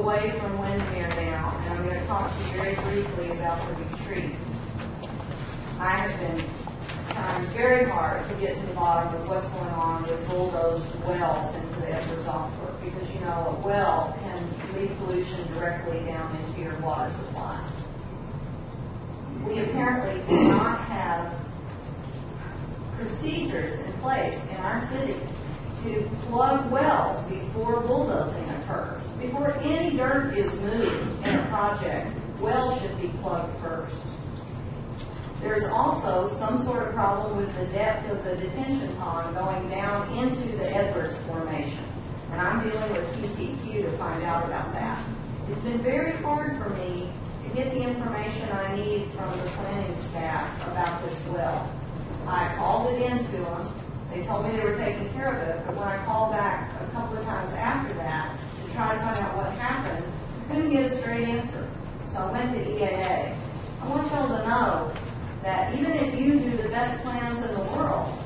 away from Windermere now, and I'm going to talk to you very briefly about the retreat. I have been trying very hard to get to the bottom of what's going on with bulldozed wells into the Edwards Aquifer, because you know a well can lead pollution directly down into your water supply. We apparently do not have procedures in place in our city to plug wells before bulldozing occurs. Before any dirt is moved in a project, wells should be plugged first. There's also some sort of problem with the depth of the detention pond going down into the Edwards Formation. And I'm dealing with TCQ to find out about that. It's been very hard for me to get the information I need from the planning staff about this well. I called it in to them. They told me they were taking care of it, but when I called back a couple of times after that to try to find out what happened, I couldn't get a straight answer. So I went to EAA. I want y'all to know that even if you do the best plans in the world,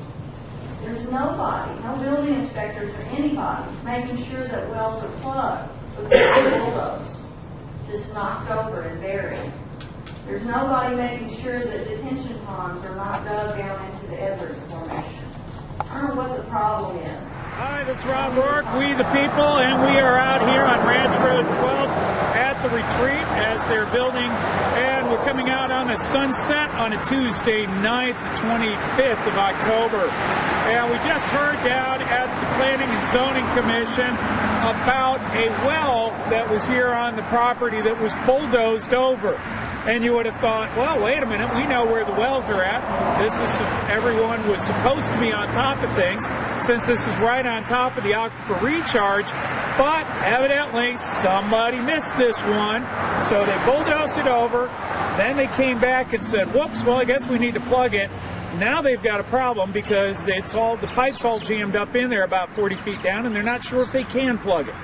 there's nobody, no building inspectors or anybody making sure that wells are plugged with the bulldoze, just knocked over and buried. There's nobody making sure that detention ponds are not dug down into the Edwards Formation. I don't know what the problem is. Hi, this is Rob Rourke, We the People, and we are out here on Ranch Road 12 at the retreat as they're building, and we're coming out on the sunset on a Tuesday night, the 25th of October. And we just heard down at the Planning and Zoning Commission about a well that was here on the property that was bulldozed over. And you would have thought, well, wait a minute, we know where the wells are at. This is, everyone was supposed to be on top of things, since this is right on top of the aquifer recharge. But evidently, somebody missed this one, so they bulldozed it over. Then they came back and said, whoops, well, I guess we need to plug it. Now they've got a problem because it's all, the pipe's all jammed up in there about 40 feet down, and they're not sure if they can plug it.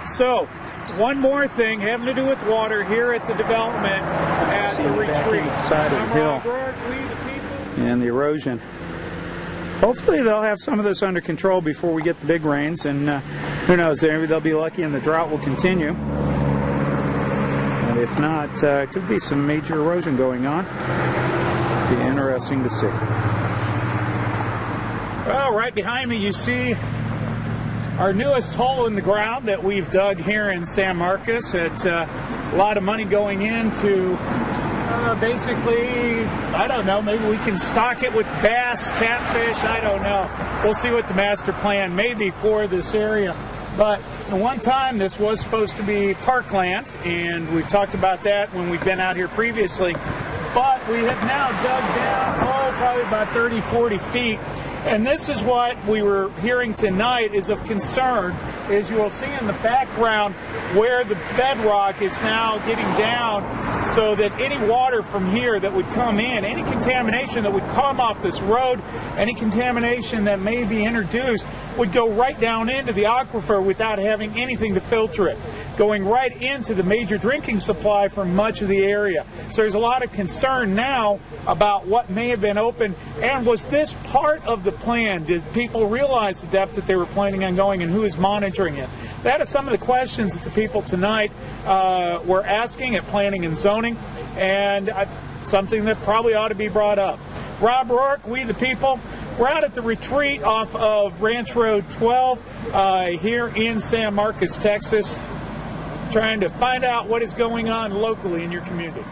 So, one more thing having to do with water here at the development at the retreat. Side of the hill and the erosion. Hopefully they'll have some of this under control before we get the big rains, and who knows, maybe they'll be lucky and the drought will continue. And if not, it could be some major erosion going on. Be interesting to see. Well, right behind me you see our newest hole in the ground that we've dug here in San Marcos. At a lot of money going into basically, I don't know, maybe we can stock it with bass, catfish, I don't know. We'll see what the master plan may be for this area. But at one time this was supposed to be parkland, and we've talked about that when we've been out here previously. But we have now dug down, probably about 30, 40 feet. And this is what we were hearing tonight is of concern, is you will see in the background where the bedrock is now getting down, so that any water from here that would come in, any contamination that would come off this road, any contamination that may be introduced would go right down into the aquifer without having anything to filter it, going right into the major drinking supply for much of the area. So there's a lot of concern now about what may have been open, and was this part of the plan? Did people realize the depth that they were planning on going, and who is monitoring it? That is some of the questions that the people tonight were asking at Planning and Zoning, and something that probably ought to be brought up. Rob Rourke, We the People. We're out at the retreat off of Ranch Road 12 here in San Marcos, Texas, trying to find out what is going on locally in your community.